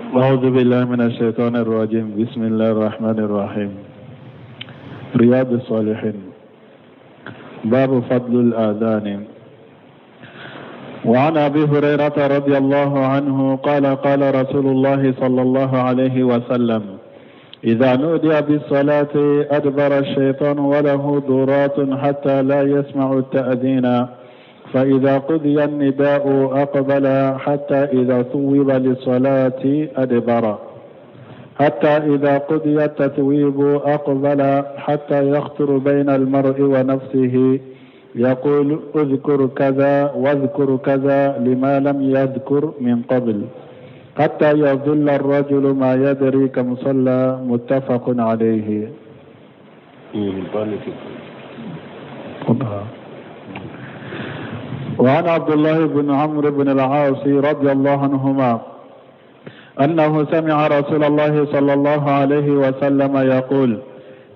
أعوذ بالله من الشيطان الرجيم. بسم الله الرحمن الرحيم. رياض الصالحين. باب فضل الآذان. وعن أبي هريرة رضي الله عنه قال قال رسول الله صلى الله عليه وسلم: إذا نودي بالصلاة أدبر الشيطان وله ضرات حتى لا يسمع التأذين، فإذا قضي النداء أقبل حتى إذا ثوب للصلاة أدبر، حتى إذا قضي التثويب أقبل حتى يخطر بين المرء ونفسه يقول اذكر كذا واذكر كذا لما لم يذكر من قبل، حتى يظل الرجل ما يدري كم صلى. متفق عليه. وعن عبد الله بن عمرو بن العاص رضي الله عنهما أنه سمع رسول الله صلى الله عليه وسلم يقول: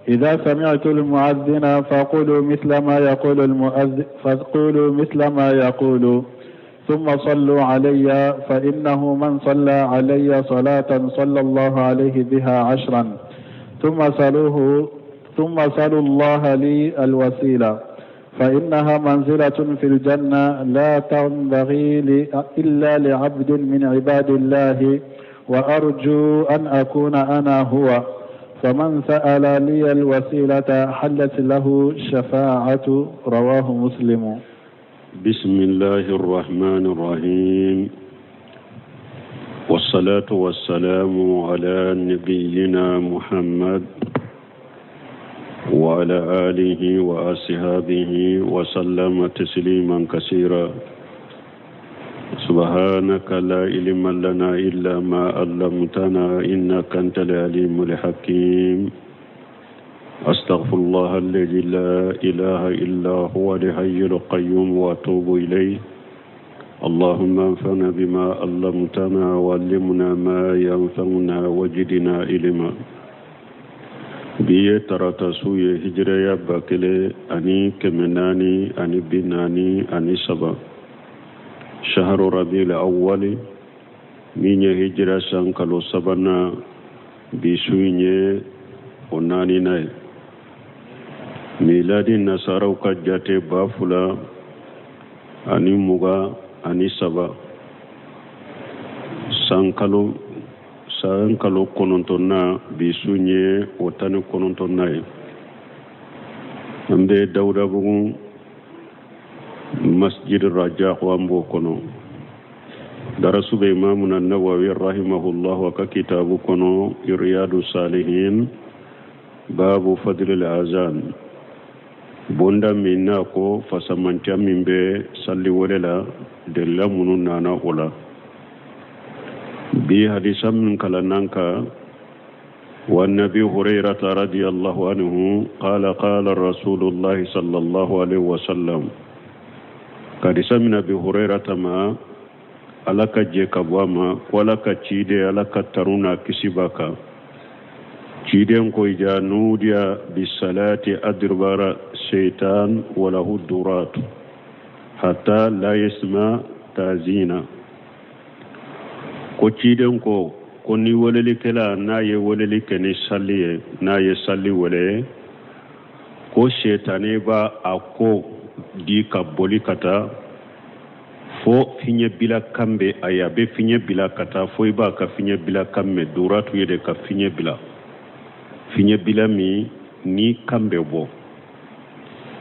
إذا سمعت المؤذن فقولوا مثل ما يقول المؤذن، ثم صلوا علي، فإنه من صلى علي صلاة صلى الله عليه بها 10، ثم سلوا الله لي الوسيلة، فإنها منزلة في الجنة لا تنبغي إلا لعبد من عباد الله، وأرجو أن أكون أنا هو، فمن سأل لي الوسيلة حلت له الشفاعة. رواه مسلم. بسم الله الرحمن الرحيم، والصلاة والسلام على نبينا محمد وعلى آله وأصحابه وسلم تسليما كثيرا. سبحانك لا علم لنا إلا ما علمتنا إنك أنت العليم الحكيم. أستغفر الله الذي لا إله إلا هو الحي القيوم وأتوب إليه. اللهم انفعنا بما علمتنا وعلمنا ما ينفعنا وزدنا علما. biye tarata suye hijraya bakele ani kemenani ani binani ani saba shahru rabiul awwal minye hijra sankalo sabana bisuye onani nay miladi nasara ukajate bafula ani muga ani saba sankalo konontonna bisunye otani konontonna ye ambe dawda bugun masjid raja wambo kono darasube imamuna nawawi rahimahullah wa ka kitabu kono riyadu salihin babu fadlil azan bonda minna ko fasamanta mimbe salli walela de lamunu nana ola bi hadisam min kalananka والنبي هريرة رضي الله عنه قال قال رسول الله صلى الله عليه وسلم قد سمنا بهريرة ما ألك جيكبواما ولك تشيدي ألك ترونا كسبك تشيدين كويجا نوديا بالصلاة أدربار الشيطان وله الدرات حتى لا يسمع تازينا ko ciden ko ni woleli kela na ye woleli keni salliye na ye salli wole ko shetane ba ako di ka boli kata fo finye bila kambe aya be finye bila kata fo iba ka finye bila kamme duratu yede ka finye bila mi ni kambe bo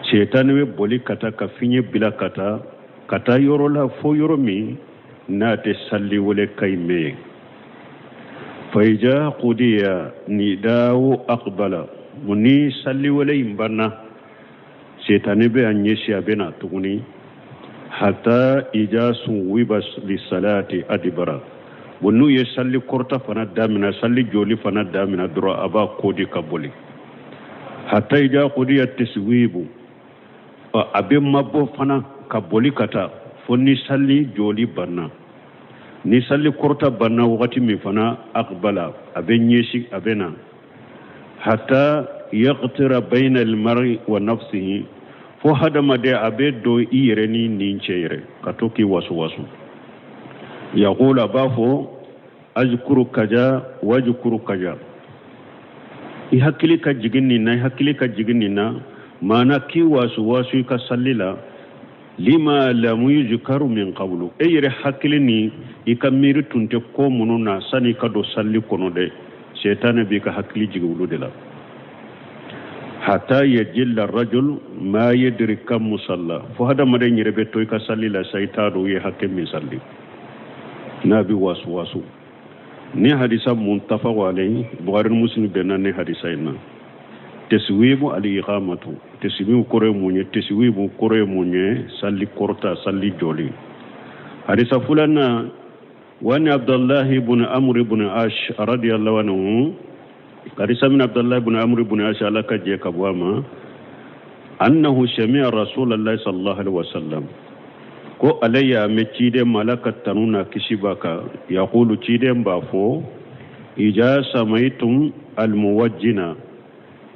shetane we boli kata ka finye bila kata yoro la fo yoro mi nate salli wole kayme fayja qudiya nidawu aqbala muni salli wole imbanna setane be anyesi abena tuguni hatta ijasu wibas li salati adibara bunu ye salli korta fana damina salli joli fana damina dura aba kodi kaboli hatta ija qudiya taswibu abe mabbo fana kaboli kata fonni salli joli banna ni salli korta banna wakati min fana aqbala abe nyesi abena hatta yaqtira bayna al-mar'i wa nafsihi fo hadama de abe do iyere ni nincheyre katoki wasu yaqula bafo azkuru kaja wajkuru kaja ihakili ka jiginni na mana ki wasu ka sallila lima lam yuzkaru min qablu ayre hakilini ikamiri tunte ko mununa sani ka do salli kono de shaytan bi ka hakili jigulu de la hatta yajilla rajul ma yadri kam musalla fo hada made nyirebe toy ka sallila shaytanu ye hakke min salli nabi wasu ni hadisa muntafaq alayhi bukhari muslim benane hadisa ina taswibu al-iqamatu taswibu kore munye salli korta salli joli hadisa fulana wani abdullah ibn amr ibn ash radiyallahu anhu hadisa min abdullah ibn amr ibn ash alaka je kabwama annahu sami'a rasulullah sallallahu alaihi wasallam ko alayya me cide malakat tanuna kishibaka yaqulu cide mbafo ija samaitum al-muwajjina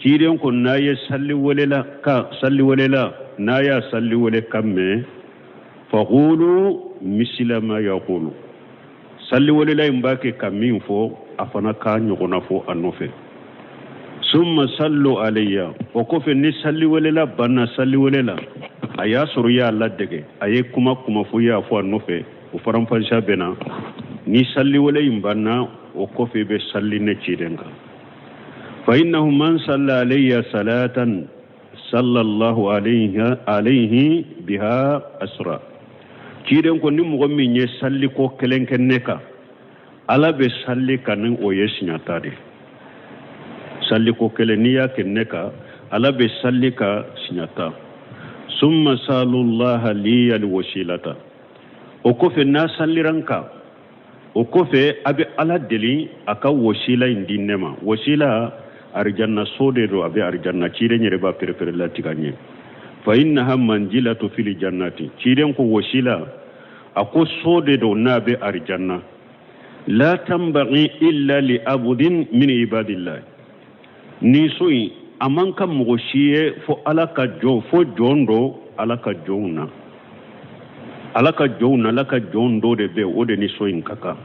cide ko naye salli walela naya salli wale kamme faqulu misla ma yaqulu salli walela imbake kamin fo afana ka nyogona fo anofe summa sallu alayya o ko fe ni salli walela banna salli walela aya suru ya laddege aye kuma fo ya fo anofe o faram fansha bena ni salli wala imbanna o ko fe be salli ne cidenga fa innahu man salla alayya salatan sallallahu alayhi biha asra ciden ko nim mo mi nye salli ko kelenken neka ala be salli kanin o yesnya tade salli ko keleniya kenneka ala be salli ka sinyata summa salullaha li alwasilata o ko fe na salliranka o ko fe abe ala deli aka wasila indinema wasila arjanna sode do abe arjanna cire nyere ba perepere la tiganye fa innaha manjilatu fil jannati cire ko wasila ako sode do na be arjanna la tambaghi illa li abudin min ibadillah ni sui amanka mugoshiye fo alaka jo fo jondo alaka jona alaka jondo de be ode ni soyin kaka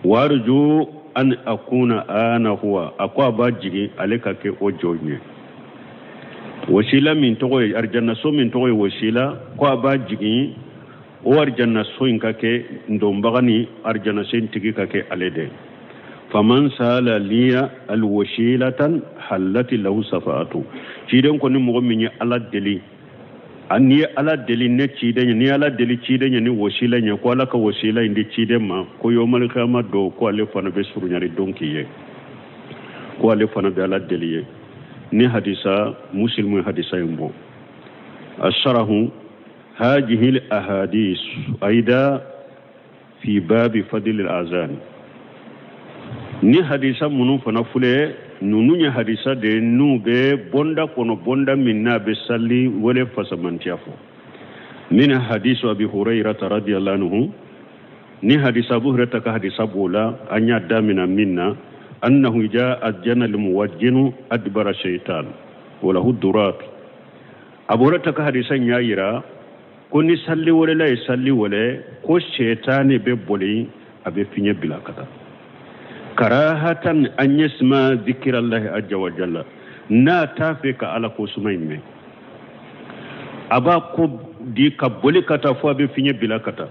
warju an akuna ana huwa akwa bajigi aleka ke o jonye wasila min togo arjanna so min togo wasila ko bajigi o arjanna soyin kake ndombagani arjanna sen tigi kake alede faman sala liya alwasilatan halati lahu safatu ciden ko ni mo min ala deli ani ala deli ne ciden ni ala deli ciden ni wasila nya ko ala ka wasila indi ciden ma ko yomal khama do ko ale fana be suru nyari donkiye ko ale fana be ala deli ni hadisa muslimu hadisa yumbo asharahu hadhihi alahadith aida fi bab fadl alazan ni hadisa munu fana fule nununya hadisa de nube bonda kono bonda minna be salli wala fasamantiafo min hadisu abi hurairah radhiyallahu anhu ni hadisa abu hurairah ka hadisa bola anya damina minna annahu jaa ajjana lil muwajjinu adbara shaytan wala hudurat abu hurairah ka hadisa nyayira ko ni salli wala ko shaytani be boli abe finye bilakata karahatan an yasma zikirallahi azza wa jalla na tafika ala ko sumayme aba ko di ka boli kata fo be finye bilakata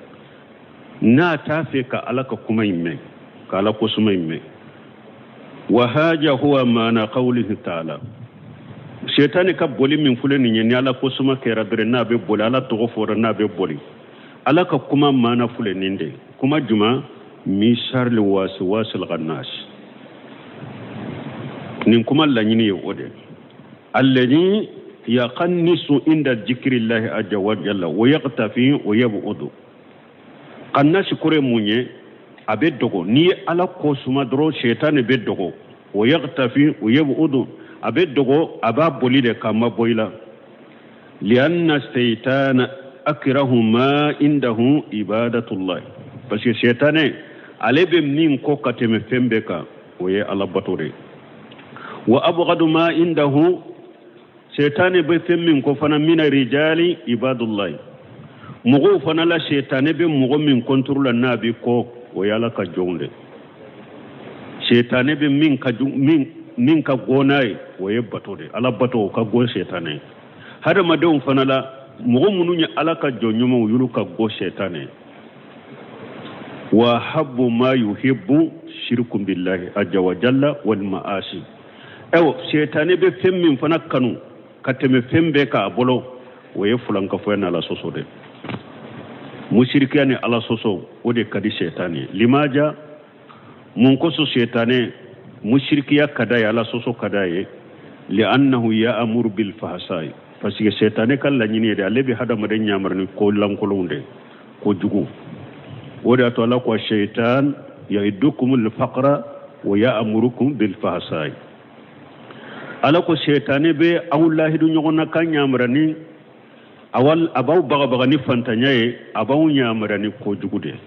na tafika ala ka kumayme kala ko sumayme wa haja huwa mana qawlihi ta'ala shaytani ka boli min fulani ni ala ko suma kera dre na be boli ala to fora na be boli ala ka kuma mana fulani nde kuma juma misar li wasil ghannas nin kuma lanyini yode alladhi yaqannisu inda dhikrillahi azza wa jalla wa yaqtafi wa yabudu qannas kure munye abe dogo ni ala ko suma dro shaytan be dogo wa yaqtafi wa yabudu abe dogo aba bolide kama boila li anna shaytan akrahu ma indahu ibadatullah parce que shaytan alebe min ko kateme fembeka oye ala batore wa abghadu ma indahu shaytan be femmin ko fana mina rijali ibadullah mugo fana la shaytan be mugo min kontrola nabi ko o yala ka jonde shetane be min ka gonaye waye batode ala bato ka go shetane hada madon fanala mo mununya ala ka jonyuma yulu ka go shetane wa habbu ma yuhibbu shirkum billahi azza wa jalla wal ma'asi ewo shetane be femmin fana kanu kateme fembe ka bolo waye fulanka foyna ala sosode mushrikani ala soso ode kadi shetane limaja mun ko so shetane mushrikiya kadaya ala soso kadaye li'annahu ya'muru bil fahsai fasike shetane kala nyini de alebi hada maden nyamarni ko lankolonde ko jugu wada to ala ko shaytan ya'idukumul faqra wa ya'murukum bil fahsai ala ko shetane be awlahi du nyogona kan nyamarani awal abaw baga ni fantanyaye abaw nyamarani ko jugude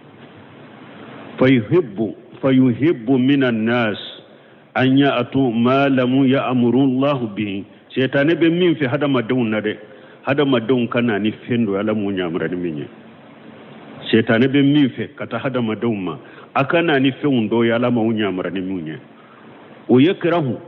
fayuhibbu minan nas an ya'tu ma lam ya'muru Allah bihi shetane be min fi hada madun nade hada madun kana ni fendo ala mu nyamarani minye shetane be min fi kata hada madun ma akana ni fendo ya ala mu nyamarani minye o yakrahu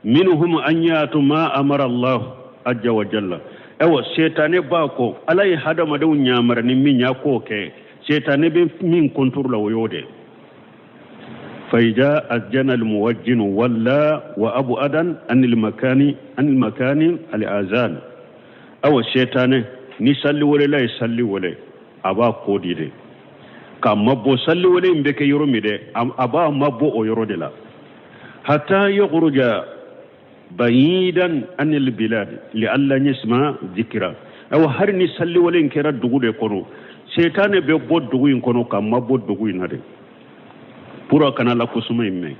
minhum an ya'tu ma amara Allah azza wa jalla ewa shetane ba ko alai hada madun nyamarani minya ko ke shetane be min konturla woyode فإذا أجن الموجن ولا وأبو أدن عن المكان الآذان أو الشيطان نسلي ولا يسلي ولا أبا كودي دي كم مبو سلي ولا يمبك يرمي دي أبا مبو يرودي لا حتى يخرج بعيدا عن البلاد لألا يسمع ذكرا أو هر نسلي ولا ينكر الدغو كونو شيطان بيبو دغو ينكونو كم مبو دغو ينادي pura kana la kusuma imme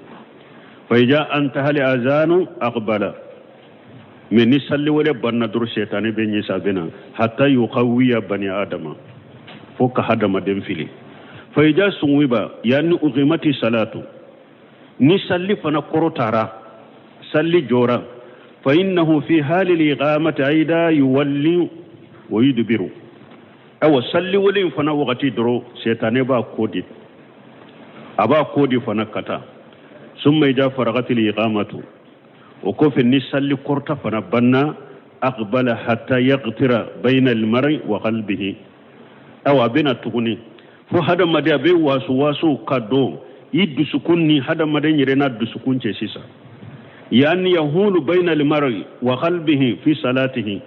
fa ija anta hal azanu aqbala min nisalli wala banna dur shaytan be nyi sabena hatta yuqawiya bani adama foka hadama dem fili fa ija sunwiba yani uqimati salatu nisalli fana korotara salli jora fa innahu fi hali al-iqamati aida yuwalli wa yudbiru aw salli wala fana waqti duro shaytan ba kodi aba kodi fana kata summa ija faragatil iqamatu wa kofi nisalli korta fana banna aqbala hatta yaqtira bayna al mar'i wa qalbihi aw abina tuguni fo hada made abe wasu kado yiddu sukunni hada made nyirena dusukunce sisa yani yahulu bayna al mar'i wa qalbihi fi salatihi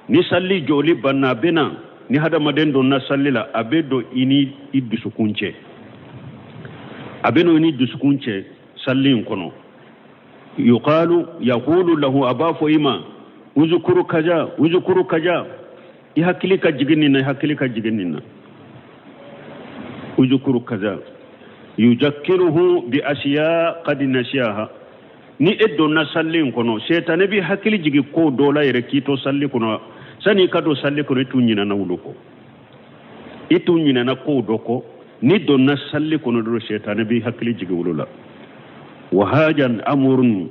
nisalli joli banna bina ni hada made don nasallila abedo ini iddu sukunce abeno ni duskunce sallin kono yaqulu lahu abafu ima uzkuru kaja ihakilika jiginina uzkuru kaza yujakkiruhu bi ashiya qad nashiyaha ni eddo na sallin kono shaytan bi hakili jigi ko dola yere kito salli kono sani kado salli kono tunyina na wuluko itunyina na ko doko ni donna salli kono do shaytan bi hakli jigi wulula wa hajan amrun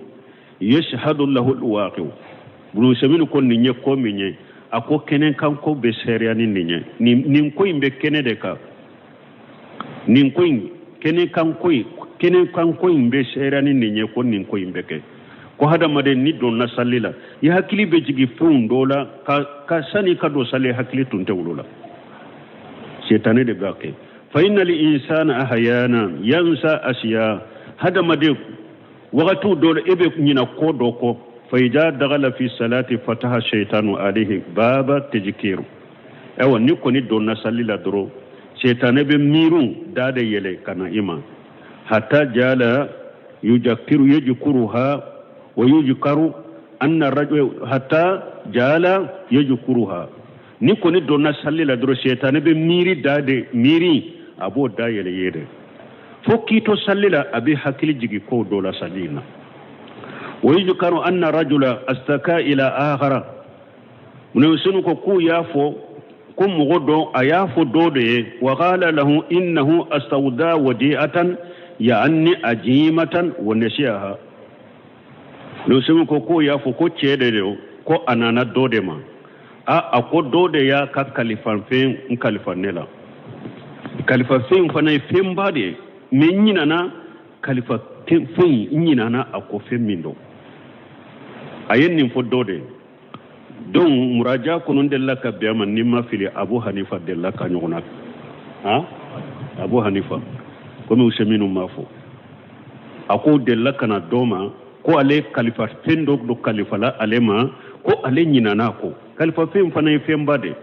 yashhadu lahu alwaqi bunu seminu kon ni nyekko minye ako kenen kanko be seriani ninye nin ko imbe kenede ka nin ko kenen kanko imbe seriani ninye kon nin ko imbe ke ko hada made ni donna sallila ya hakli be jigi fundola ka sani kado salle hakli tunte wulula shaytan de bake فإن الإنسان أحيانا ينسى أشياء هذا مدي وقتو دول إبه نينا كودوكو فإذا دخل في الصلاة فتح الشيطان عليه باب تذكير أو نيكو ني دون نسالي لا درو شيطان بميرو داد يلي كان إما حتى جال يذكرها ويذكر أن الرجل حتى جال يذكرها نيكو ني دون نسالي لا درو شيطان بميري داد ميري abo da yele fokki to sallila abi hakili jigi ko dola salina wayukaru anna rajula astaka ila akhara munusunu ko ku yafo kum godo ayafo dode wa qala lahu innahu astawda wadi'atan ya'anni ajimatan wa nashiha munusunu ko ku yafo ko cede ko anana dode ma a ko dode ya ka kalifan fe kalifa fin fana fin bade men yina na kalifa fin nyinana ako femindo ayen nin fodode don muraja kunun della ka biyama nimma fili Abu Hanifa della ka nyona ha Abu Hanifa ko mi useminu mafo ako della kana doma ko ale khalifa fendo do khalifa la alema ko ale nyinana ko khalifa fem fana fembade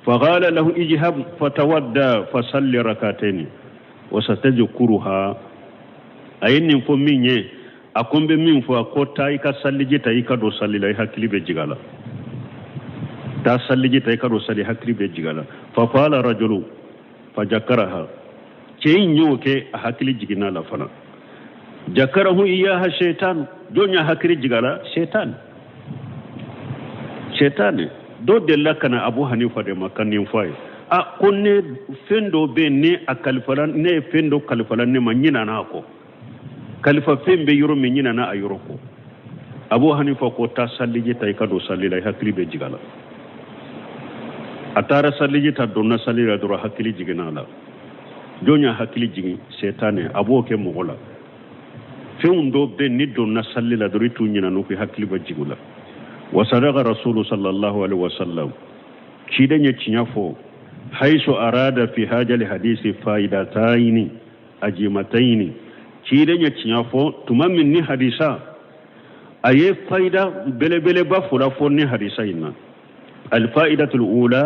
فقال له اجهب فتودى فصلي ركعتين وستذكرها أين فميني أكون بمين فأكوتا إيكا صلي جيتا إيكا دو صلي لا يحكي بجيغالا تا صلي جيتا إيكا دو صلي يحكي بجيغالا فقال رجل فذكرها كي نيوكي أحكي جيغنا لفنا ذكره إياها شيطان دنيا حكي جيغالا شيطان do della kana Abu Hanifa de makanin fay a konne fendo be ne a kalfalan ne fendo kalfalan ne manyina na ko kalfa fembe yoro me nyina na ayoro ko Abu Hanifa ko ta sallije tay kado sallila hakli be jigala atara sallije ta donna sallila do hakli jigina la donya hakli jigi setane abo ke mogola fendo be ni donna sallila do ritu nyina no ko hakli be jigula وصدق رسول صلى الله عليه وسلم كيدن يتشنفو حيث أراد في هذا الحديث فائدتين أجمتين كيدن يتشنفو تمامني حديثا أي فائدة بلا بفلا فوني حديثين الفائدة الأولى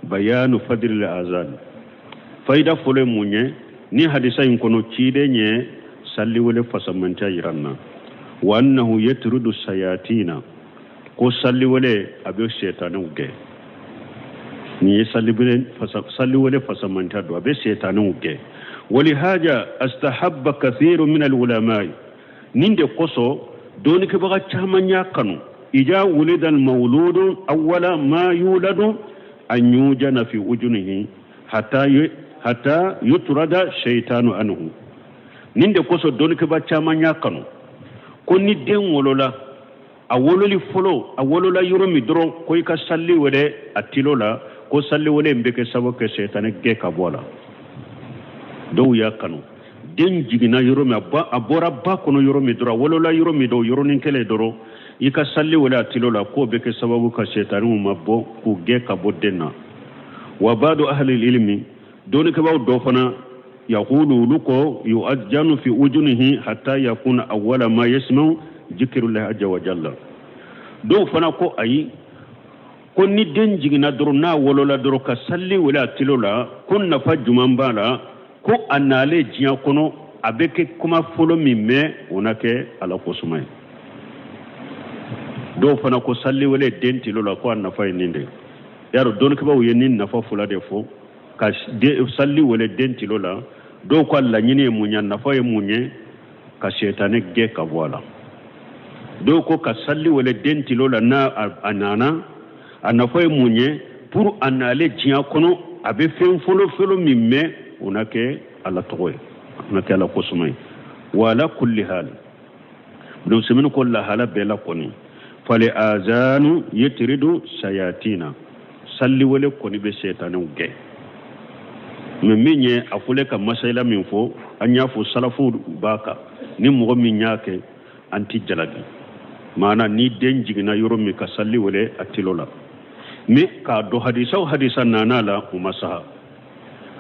بيان فضل الأذان فائدة فلا موني ني حديثين كنو كيدن يسلي ولا فسمنتا يرانا وأنه يترد الشياطين ko salli wale abe shaytanu ge ni salli wale fasamanta do abe shaytanu ge wali haja astahabba kathiru min alulama ninde koso doni ke baga chamanya kanu ija wulida almawlud awwala ma yuladu an yujana fi ujunihi hatta yutrada shaytanu anhu ninde koso doni ke baga chamanya kanu ko ni den wolola awololi folo awolola yoromi doro ko ika salli wele atilola ko salli wele mbeke saboke setane ge kabola do ya kanu den jigina yoromi abora ba kono yoromi doro wolola yoromi do yoronin kele doro ika salli wele atilola ko beke sababu ka setane mabbo ku ge kabo denna wa badu ahli ilmi doni ka baw do fana yaqulu luko yu'ajjanu fi ujunihi hatta yakuna awwala ma yasma'u zikrullahi azza wa jalla do fana ko ayi ko ni den jigina doro na wolola doro ka salli wala tilola kun na fajuman bala ko anale jiya kono abeke kuma folo mimme onake ala ko sumay do fana ko salli wala den tilola ko anna fay ninde yaro don ko bawo yenin na fa fula de fo ka de salli wala den tilola do ko alla nyine munya na fa munye ka shetane ge ka wala do ko ka salli wala denti lola na anana anafoy munye pour anale jiya kono abe fen folo mimme onake ala toy onake ala kosumay wala kulli hal do semen ko la hala bela koni fali azanu yatridu shayatina salli wala koni be shaytanu ge minye afule ka masayla min fo anya fo salafu baka ni mo min nyake anti jalagi mana ni den jigina yoro mi ka salli wala atilola mi ka do hadisa nana la umasaha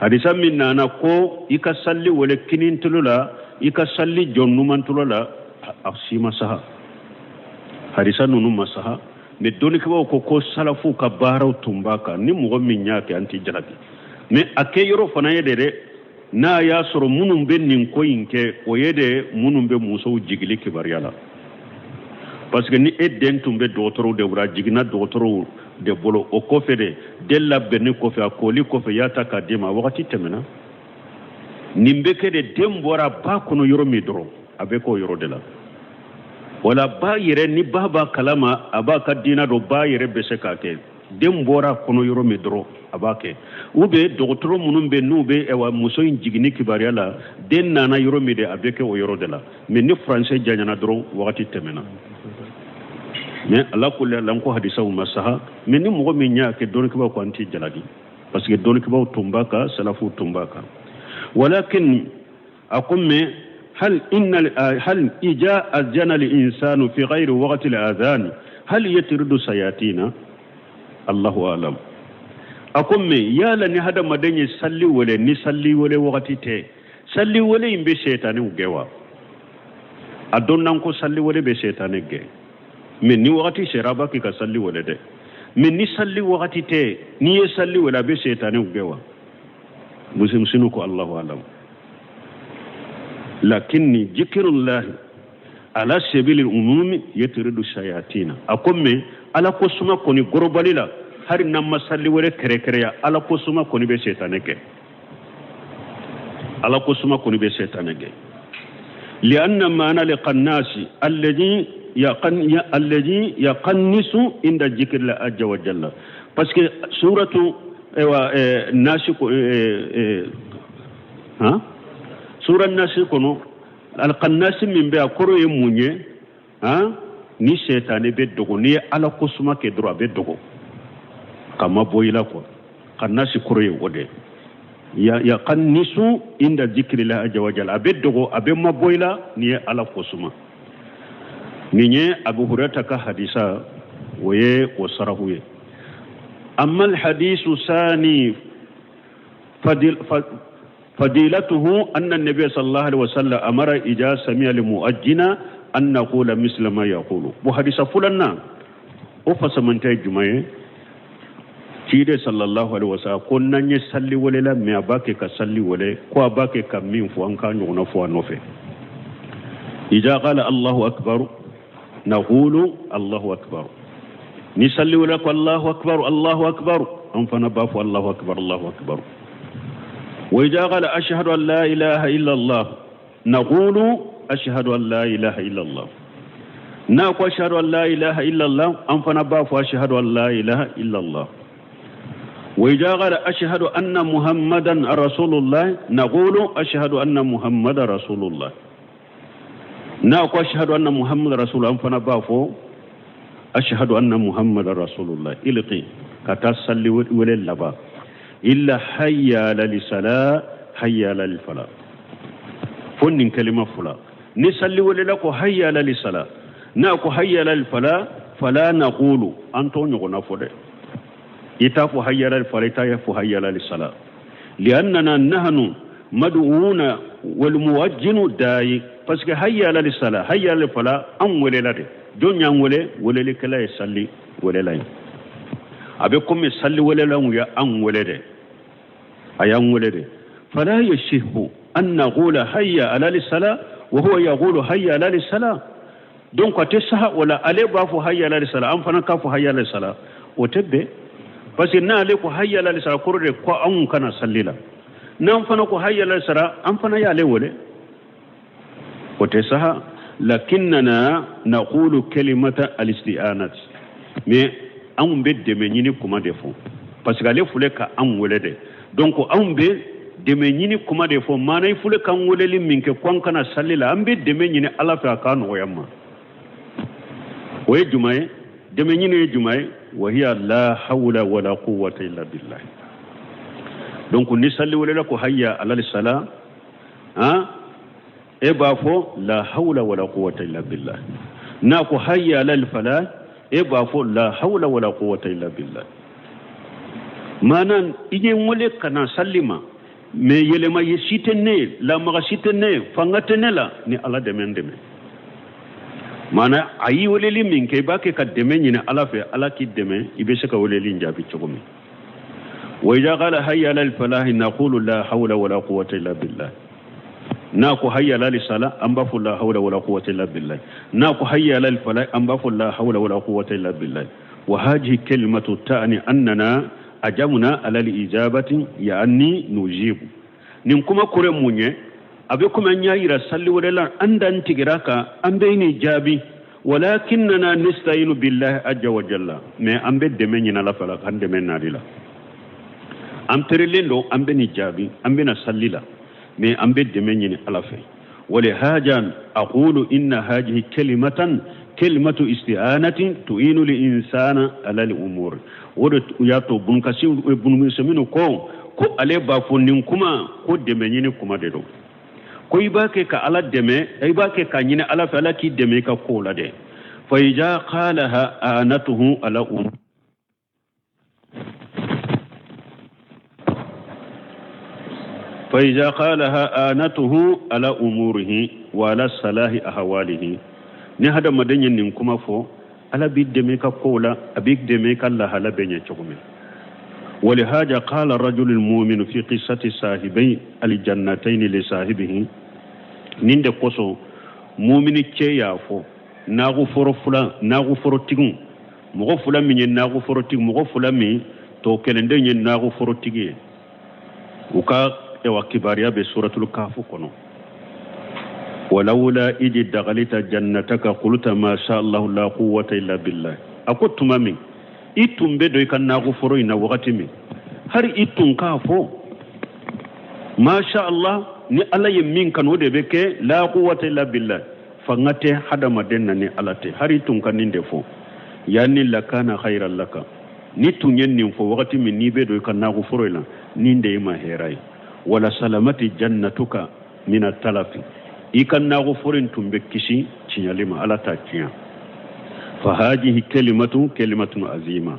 hadisa min nana ko ika salli wala kinin tulula ika salli jonnu man tulula afsima saha hadisa nunu masaha mi doni ko salafu ka baraw tumbaka ni mo min nyake anti jalagi mi ake yoro fana yede na ya soro munum be nin ko yinke o yede munum be muso jigili kibariyala parce que ni eden tumbe dotoro de wura jigina dotoro de bolo o kofe de della benni kofe akoli kofe yata kadima wakati temena nimbe ke de dembora ba kono yoro mi doro abe ko yoro de la wala ba yere ni baba kalama abaka dina do ba yere bese kake dembora kono yoro mi doro abake ube dotoro munumbe nube ewa muso jigini kibariala den nana yoro mi de abeke o yoro de la mais ni français janyana doro wakati temena mais ala kulli lanko hadisa masaha mais ni mo min nya ke don ko anti jaladi parce que don ko tumbaka salafu tumbaka walakin akumme هل إجا أذن الإنسان في غير وقت الأذان هل يترد سياتينا الله أعلم أقوم يا لني هذا مدني يصلي ولا نصلي ولا وقت تي صلي ولا يم بشيطان وجوا أدون نانكو صلي ولا بشيطان وجوا من ني وقت شرابك كصلي ولا ده من نصلي وقت تي ني يصلي ولا بشيطان وجوا مسلم سنوك الله أعلم لكني ذكر الله على سبيل العموم يطرد الشياطين أقوم على قسمة كوني غرباليلا هر نما صلي ولا كركريا على قسمة كوني بشيطانك على قسمة كوني بشيطانك لأن معنى القناس الذي يقنس عند ذكر الله عز وجل باسكو سورة الناس سورة الناس كونو القناس من بها كرو يموني ni shetane be dogo ni ala kusuma ke dro be dogo kama boyila ko qannasi kuroye wode ya qannisu inda zikrillah azza wa jalla be dogo abe ma boyila ni ala kusuma ni nye abu hurata ka hadisa waye o sarahuye amma al hadisu sani فضيلته أن النبي صلى الله عليه وسلم أمر إذا سمع المؤذن أن نقول مثل ما يقول وحديث فلان وفسمن تجمعه تيري صلى الله عليه وسلم كنا نصلي ولا ما باكي كصلي ولا كوا باكي كمين فوان كان يغنى فوان نوفي إذا قال الله أكبر نقول الله أكبر نصلي ولا الله أكبر الله أكبر أنفنا باف الله أكبر الله أكبر وإذا قال أشهد أن لا إله إلا الله نقول أشهد أن لا إله إلا الله ناكو أشهد أن لا إله إلا الله أنفنا باف أشهد أن لا إله إلا الله وإذا قال أشهد أن محمدا رسول الله نقول أشهد أن محمد رسول الله ناكو أشهد أن محمد رسول الله أنفنا باف أشهد أن محمد رسول الله إلقي كتصلي وللبا إلا حي على الصلاة حي على الفلاح فن كلمة فلا نصلي وللكو حي على الصلاة ناكو حي على الفلاح فلا نقول أنتم يغنى فده يتافو حي على الفلاح يتافو حي على الصلاة لأننا نحن مدعوون والمؤذن داعي بس حي على الصلاة حي على الفلاح أم وللده دنيا وللك لا يصلي وللا أبيكم يصلي وللا يا أم ولده أيام ولده فلا يشيه أن نقول هيا على الصلاة وهو يقول هيا على الصلاة دونك تسها ولا عليه بافو هيا على الصلاة أم فنا كافو هيا على الصلاة وتبه بس إن عليك هيا على الصلاة كورد كوا أم كنا صليلا نام فنا كو هيا على الصلاة أم فنا يا عليه وله وتسها لكننا نقول كلمة الاستئانة مي أم بيد منيني كما دفو بس عليه فلك أم ولده donc an be deme ñini kuma de fo manay fule kan woleli minke kon kana sallila an be deme ñini ala fa ka no yamma way jumaye deme ñini jumaye wa hiya la hawla wala quwwata illa billah donc ni salli wala ko hayya ala sala e ba fo la hawla wala quwwata illa billah na ko hayya ala falah e ba fo la hawla wala quwwata illa billah manan ije ngole kana sallima me yelema yesitene la magasitene fangatene la ni ala demendeme mana ayi woleli min ke bake ka deme ni ala fe ala ki deme ibe se ka woleli njabi chogomi wa idha qala hayya lal falah naqulu la hawla wala quwwata illa billah nako hayya lal sala amba fu la hawla wala quwwata illa billah nako hayya lal falah amba fu la hawla wala quwwata illa billah wa hadhihi kalimatu ta'ni annana ajamuna ala al-ijabati yani nujibu nin kuma kure munye abe kuma nyayira salli wala andan tigiraka ambe ni jabi walakinna nasta'inu billahi azza wa jalla me ambe deme nyina la fala kan deme nadila am terelendo ambe ni jabi ambe na sallila me ambe deme nyini ala fe wala hajan aqulu inna hadhihi kalimatu isti'anatin tu'inu li insana ala al-umur wodo yato bunkasi bunmi semino ko ale ba fonnin kuma ko de menyini kuma de do ko ibake ka ala deme ibake ka nyina ala fa ala ki deme ka kola de fa ija qalaha anatuhu ala فإذا قالها آنته على أموره وعلى صلاح أحواله نهذا مدنيا نكما فو على بيد دميكا قولا أبيك دميكا الله على بني تشغمي ولهذا قال الرجل المؤمن في قصة صاحبي الجنتين لصاحبه نند قصو مؤمن كيا فو ناغفر فلا ناغفر تيغون مغفلا من ناغفر تيغ مغفلا من توكلندن ناغفر تيغي وكا وكباريا بسورة الكهف كنو ولولا إذ دخلت جنتك قلت ما شاء الله لا قوة إلا بالله أقول تمامي إتم بدو يكن نغفروا إن وقتمي هر إتم كافو ما شاء الله ni ala yemin kan wode beke la quwwata illa billah fangate hada madenna ni alate hari tun kan ninde fo yani lakana khairan laka ni tunyen ni fo wakati min ni bedo kan nagfuro ila ninde ma herai wala salamati jannatuka min at-talafi ikan naghfurin tumbe kishi cinyalima ala ta cinya fa hadhihi kalimatun azima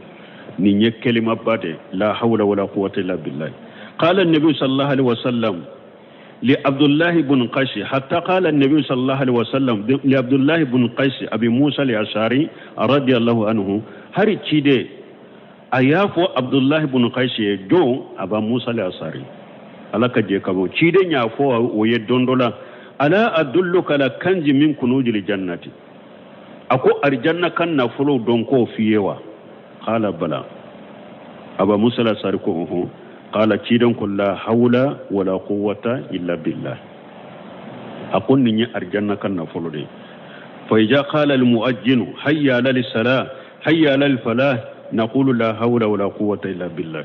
ni nye kalima bade la hawla wala quwwata illa billah qala an-nabi sallallahu alaihi wasallam li abdullah ibn qashi hatta qala an-nabi sallallahu alaihi wasallam li abdullah ibn qashi abi musa al-ashari radiyallahu anhu hari cide ayafu abdullah ibn qashi do aba musa al-ashari alaka je kamo cide nya fo o ye dondola ala adulluka la kanji min kunujil jannati ako arjanna kan na fulo don ko fiyewa qala bala aba musa al-ashari ko qala cidan kullu hawla wala quwwata illa billah akon ni arjanna kan na fulo de fa ija qala al-mu'ajjin hayya lil salah hayya lil falah naqulu la hawla wala quwwata illa billah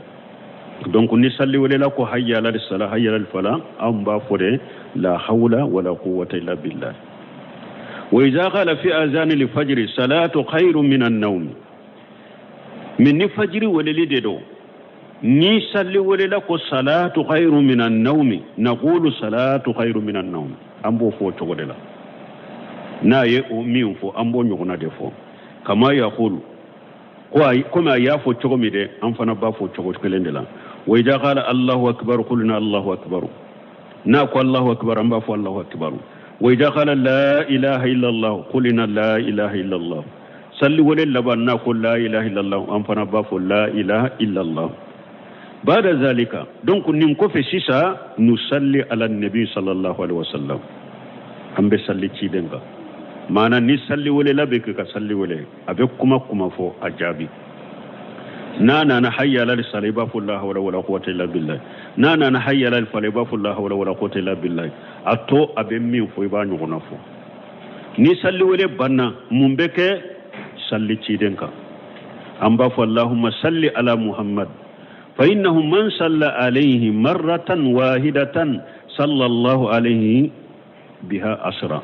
donc ni salli wala ko hayya lil salah hayya lil falah am ba fode la hawla wala quwwata illa billah wa idha qala fi azan al fajr salatu khairun min an-nawm min fajr wala lidedo ni salli wala ko salatu khairun min an-nawm naqulu salatu khairun min an-nawm ambo fo to wala na ye o mi fo ambo nyona defo kama yaqulu ko ay kuma ya fo to mi de am fana ba fo to kelendela وإذا قال الله أكبر قلنا الله أكبر ناكو الله أكبر أم بافو الله أكبر وإذا قال لا إله إلا الله قلنا لا إله إلا الله صلي ولله ناكو لا إله إلا الله أم فنا بافو لا إله إلا الله بعد ذلك دونك نمكو في سيسا نصلي على النبي صلى الله عليه وسلم أم بصلي تشيدنغا مانا نصلي ولله بك كصلي ولله أبكما كما فو أجابي نانا نحيا للصلاة فالله ولا قوة إلا بالله نانا نحيا للفلاح فالله ولا قوة إلا بالله أتو أبمي فيبان يغنفو نسلي ولي بنا منبك صلي تشيدنك أمبا فاللهم صلي على محمد فإنه من صلى عليه مرة واحدة صلى الله عليه بها أسرى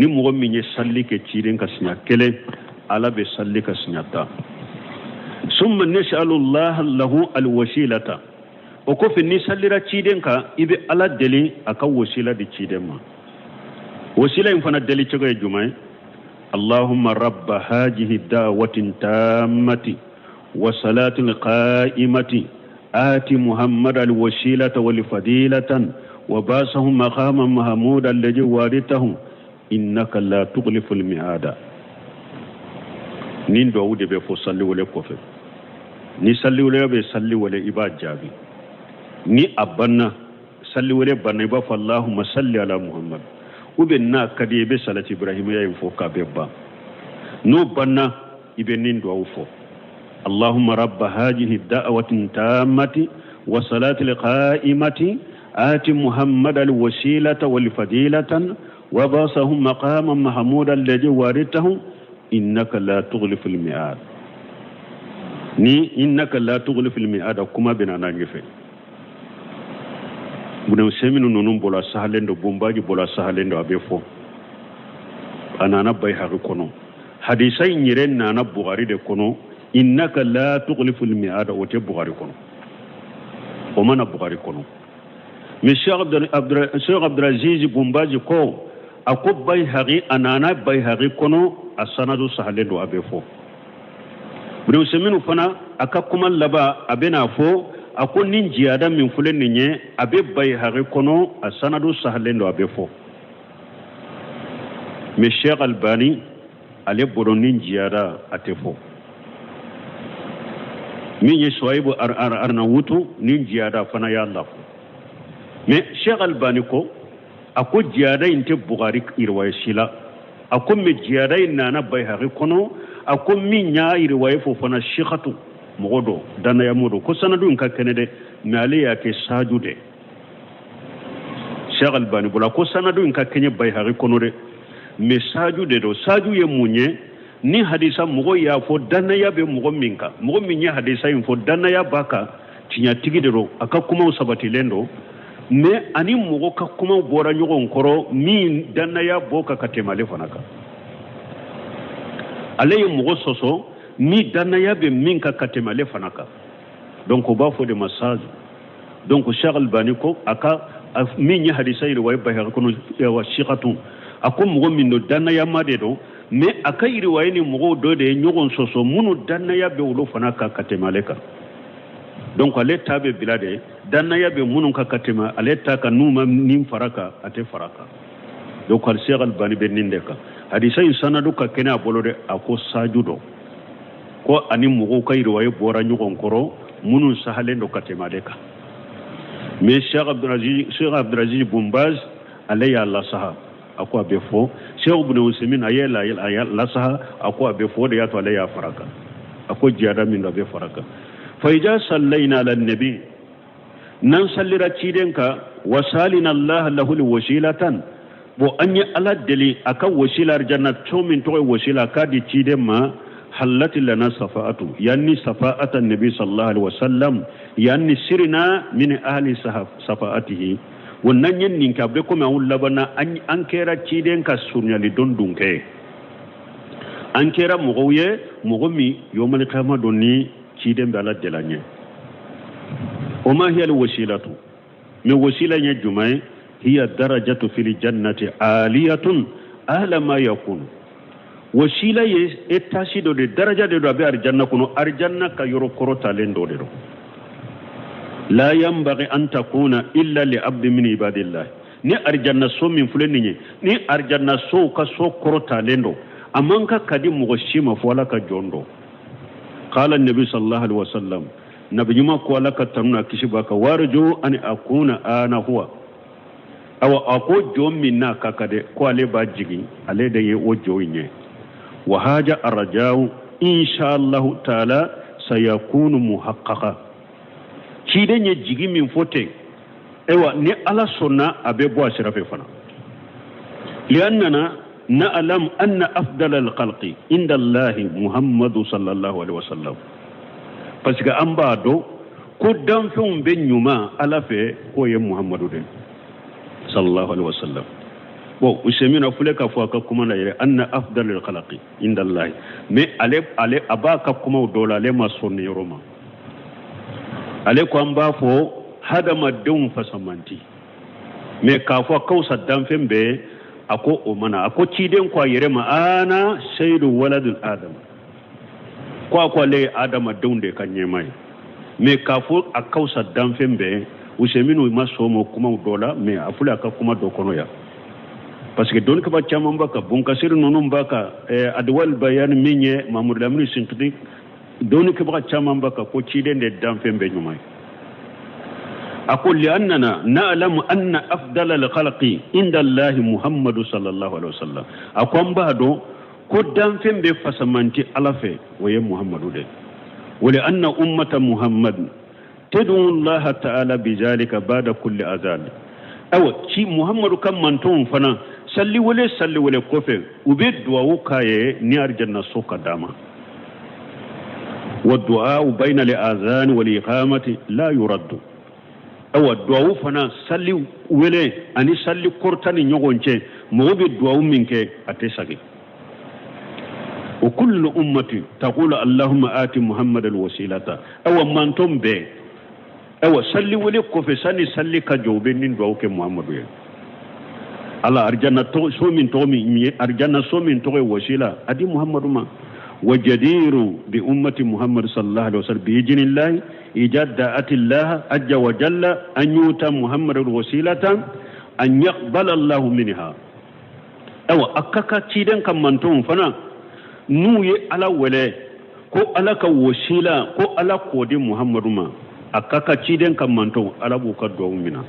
نمو من يصلي كتشيدنك سنة كله على بصلي كسنة ثم نسأل الله له الوسيلة وكف نسأل رتشيدنك إبي على الدليل أكو وسيلة تشيدما وسيلة ينفنا الدليل تغير جمعي اللهم رب هذه الدعوة التامة وصلاة القائمة آت محمد الوسيلة والفضيلة وباسهم مقاما محمودا الذي وارثه إنك لا تخلف الميعاد نين داود بفو صلي ولا كفر ni salli wala be salli wala iba jabi ni abanna salli wala banna ba fa allahumma salli ala muhammad ube na kadi be salati ibrahim ya fo ka be ba no banna ibe nin do fo allahumma rabb hadhihi da'wati tammati wa salati alqa'imati ati muhammad alwasilata wal fadilatan wa basahum maqaman mahmudan alladhi warithahu innaka la tughlifu almi'ad ni innaka la tughlifu almi'ad kuma binana ngefe bunu seminu nonum bola sahalendo bombaji bola sahalendo abefo anana bay haru kono hadisay nyiren nana bukhari de kono innaka la tughlifu almi'ad o te bukhari kono o mana bukhari kono mais Cheikh Abdulaziz Bumbaji ko ako Bayhaqi anana Bayhaqi kono asanadu sahalendo abefo bro seminu fana akakuma laba abena fo ako nin jiyada min fulen nye abe Bayhaqi kono asanadu sahalendo abefo mais Cheikh Albani ale bodo nin jiyada atefo min ye Sohaybu Arnawutu nin jiyada fana ya Allah mais Cheikh Albani ko ako jiyada inte Bukhari irwaye sila ako me jiyada nana Bayhaqi kono ako min nya irwaye fo fana shikhatu mogodo dana ya modo ko sanadu ka kenede me ale ya ke sajude Cheikh Albani bula ko sanadu ka kenye Bayhaqi kono de me sajude do saju ye munye ni hadisa mogo ya fo dana ya be mogo minka mogo minya hadisa info dana ya baka tinya tigidero aka kuma usabati lendo me ani mogo ka kuma bora nyogon koro min dana ya boka katemale fanaka ale mogo soso mi dana ya be minka katemale fanaka donc ba fo de massage donc Cheikh Albani ko aka minya hadisa ire way Bayhaqi kono wa shiqatu ako mogo min no dana ya made do me akayiri wayni mogo do de nyogon soso munu danna ya be wolo fana ka katemaleka donc ale tabe bilade danna ya be munu ka katema ale ta ka numa nim faraka ate faraka donc al Cheikh Albani be nindeka hadisa sanadu ka kena bolode ako sajudo ko ani mogo kayiri waye bora nyogon koro munu sahalendo katemaleka me Cheikh Abdulaziz Bumbaz ale ya Allah sahab ako abe fo Cheikh Ibn Usaymin ayela la saha ako abe fo de yato ya faraka ako jiyada min abe faraka fa ija sallaina ala nabi nan sallira cidenka wasalina Allah lahu alwasilatan bo anya ala deli aka wasilar jannat to min to wasila kadi ciden ma halati lana safa'atu yanni safa'atan nabi sallallahu alaihi wasallam yanni sirna min ahli safa'atihi wannan yin ninka be kuma wulla bana an kera ciden ka sunyali don dunke an kera mugoye mugomi yomal qiyamah donni ciden be ala delanye o ma hiya alwasilatu min wasila nya jumai hiya darajatu fil jannati aliyatun ahla ma yakun wasila ye etasido de daraja de do be arjanna kuno arjanna ka yoro korota lendo de do لا ينبغي أن تكون إلا لعبد من عباد الله ni arjanna so min fuleni ni arjanna so ka so korota lendo amanka kadi mugoshima fola ka jondo qala an-nabi sallallahu alaihi wasallam nabi nyuma ko la ka tamna kishiba ka warju an akuna ana huwa awa ako jomina kakade ko ale ba jigi ale de ye o joyne wa haja arjau insha Allah taala sayakunu muhaqqaqa ciden ye jigi min fote ewa ni ala sonna abe bo asirafe fana liannana na'lam anna afdal al-khalqi inda Allah Muhammad sallallahu alaihi wasallam parce que amba do ko dan fon be nyuma ala fe ko ye Muhammadu de sallallahu alaihi wasallam bo usemina fule ka fo ka kuma na yere anna afdal al-khalqi inda Allah mais ale abaka kuma dola le ma sonni roma ale ko amba fo hadama dum fasamanti me ka fo kausa dan fembe ako o mana ako ciden ko yere ma ana sayyidu waladul adam ko le adama dunde kanye mai me ka fo akausa dan fembe useminu masomo kuma dola me afula ka kuma do kono ya parce que don ka ba chama mbaka bunka sir nonu mbaka adwal bayan minye mamur lamri sinkdi don ka ba chama mbaka ko ciden de dan fembe nyumai أقول لأننا نعلم أن أفضل الخلق عند الله محمد صلى الله عليه وسلم أقوم بعده قدام فين بفسمانتي ألفه ويا محمد ده ولأن أمة محمد تدعو الله تعالى بذلك بعد كل أذان أو شيء محمد كم منتون فنا سلي ولا كفر وبيد دعاء كاي نيار جنة سوكا داما والدعاء بين الأذان والإقامة لا يرد awa duwawu fana salli wele ani salli kortani nyogonche mo be duwawu minke atesagi wa kullu ummati taqulu allahumma ati muhammad alwasilata awa mantom be ewa salli wole ko fe sani salli ka jobe nin do ke muhammadu ya ala arjanna to so min to mi arjanna so min to wasila adi muhammadu ma wajadiru bi ummati muhammad sallallahu alaihi wasallam bi idnillahi ijad da'atillah ajja wa jalla an yuta muhammadul wasilatan an yaqbala allah minha ewa akaka ciden kan manton fana nuye ala wale ko ala ka wasila ko ala ko di muhammadu ma akaka ciden kan manton ala buka do mina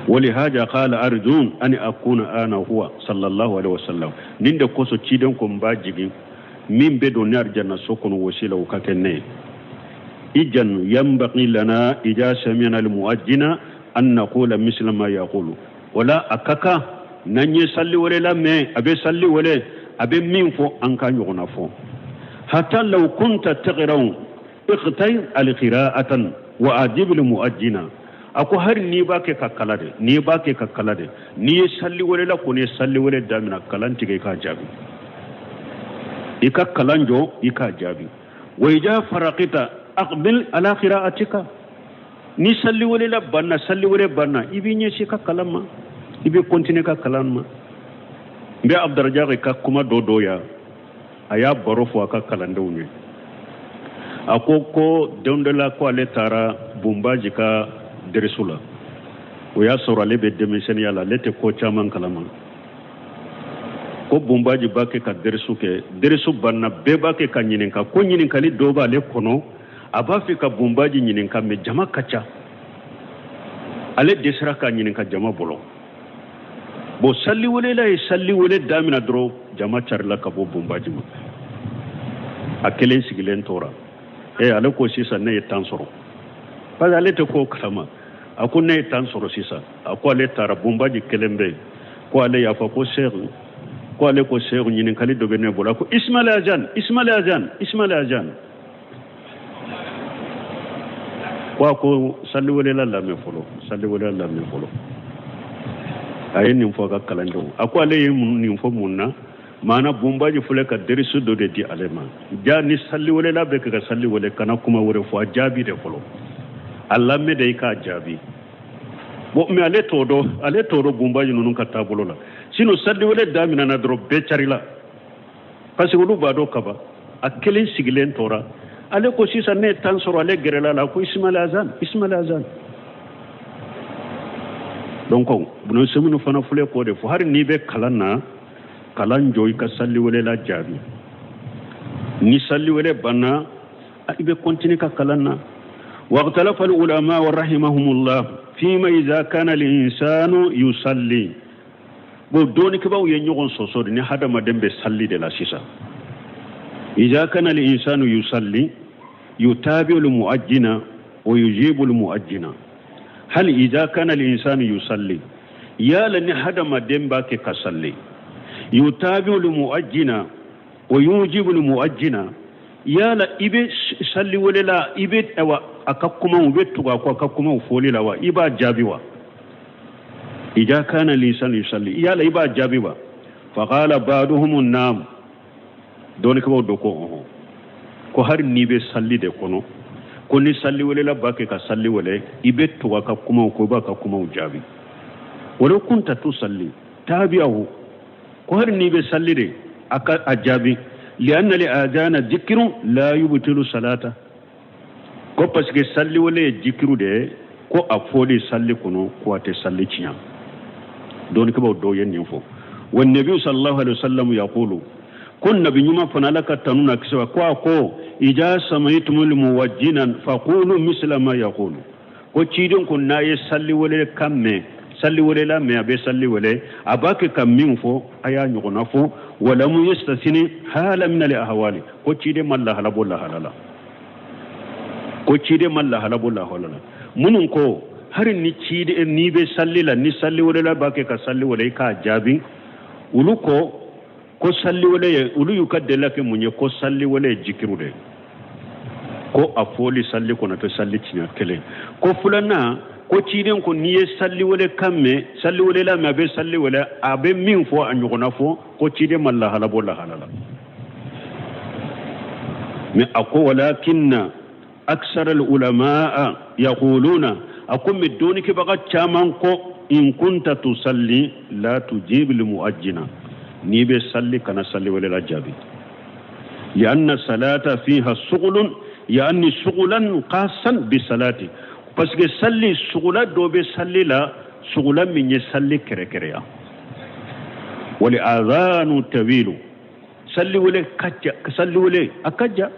ولهذا قال أرجون أن أكون أنا هو صلى الله عليه وسلم نين ده كوسو تشيدن كوم باجي من بدون نرجع نسوكن وسيلة وكاكنة إجن ينبغي لنا إذا سمعنا المؤذن أن نقول مثل ما يقول ولا أكاكا نني صلي ولا لا مي أبي صلي ولا أبي مين فو أنكا يغنى فو حتى لو كنت تقرأ اختير القراءة وأجيب المؤذن ako har ni ba ke kakkalade ni ba ke kakkalade ni salli wala la ko ne salli wala damina kalanti ka jabi ikakkalanjo ika jabi wa ija faraqita aqbil ala qira'atika ni salli wala la banna salli wala banna ibi nye shi kakkalamma ibi continue kakkalamma be abdarajaq ka kuma dodoya aya barofo kakkalande wonye akoko dondela ko ale tara bumbaji ka deresula o ya soro ale be demiseni yala lete ko chaman kalama ko bumbaji bake ka deresu banna be bake ka nyinin ka ko nyinin kali doba le kono abafi ka bumbaji nyinin ka me jama kacha ale desra ka nyinin ka jama bolo bo salli wole damina dro jama charla ka bo bumbaji ma akelen sigilen tora ale ko sisa ne tansoro pas ale te ko kalama akune tansoro sisa ako ale tara bumbaji kelembe ko ale ya fa ko sheikh ko ale ko sheikh nyinin kali do bene bola ko ismail ajan ko salli wala la me folo ay nim fo ka kalando ako ale nim fo munna mana bumbaji fule ka derisu do de di alema ja ni salli wala la be ka salli wala kana kuma wore fo jabi de folo Allah me dai ka jabi bo me ale todo bumbaji nunun ka tabulo la sino salli wala damina na dro be charila parce que lu bado kaba akelen sigilen tora ale ko sisa ne tansoro ale gerela la ko ismail azan donc buno semunu fana fule ko de fo har ni be kalan joy ka salli wala la jabi ni salli wala bana ibe continue ka kalanna واختلف العلماء ورحمهم الله فيما إذا كان الإنسان يصلي بدون كباو ينيغون سوسود ني هذا ما دم بيصلي de la sisa إذا كان الإنسان يصلي يتابع المؤذن ويجيب المؤذن هل إذا كان الإنسان يصلي يا لن هذا ما دم باك كصلي يتابع المؤذن ويجيب المؤذن يا لا إبي صلي ولا لا إبي akakuma ubetuga kwa akakuma ufolila wa iba jabiwa ija kana lisan yusalli yala iba jabiwa faqala ba'duhum an-nam don ko doko ko har ni be salli de kono ko ni salli wala bake ka salli wala ibetuga akakuma ko ba akakuma jabi wala kunta tusalli tabi'ahu ko har ni be salli de aka ajabi lianna li adana dhikru la yubtilu salata ko parce que salli wala jikiru de ko afodi salli kuno ko ate salli ciya don ko do yen info wan nabi sallallahu alaihi wasallam yaqulu kun nabi nyuma fanalaka tanuna kiswa ko ija samaitumul muwajjinan faqulu misla ma yaqulu ko cidin kun nayi salli wala kamme salli wala la me abe salli wala abake kam min fo aya nyugona fo wala mu yastasini hala min al ahwali ko cide malla halabullah halala ko cide malla halabullah halala munun ko har ni cide ni be sallila ni salli wala bake ka salli wala ka jabi uluko ko salli wala ulu yukaddela ke munye ko salli wala jikirude ko afoli salli ko na to salli tinya kele ko fulana ko ciden ko ni salli wala kamme salli wala la ma be salli wala abe min fo anyugona fo ko cide malla halabullah halala me ako walakinna أكثر العلماء يقولون أقوم بدونك بقى تشامنكو إن كنت تصلي لا تجيب المؤجنا نيبي صلي كان صلي ولا جابي لأن الصلاة فيها شغل يعني شغلا قاسا بصلاتي بس صلي شغلا دو بصلي لا شغلا من يصلي كركريا ولآذان طويل صلي ولا كجا صلي ولا أكجا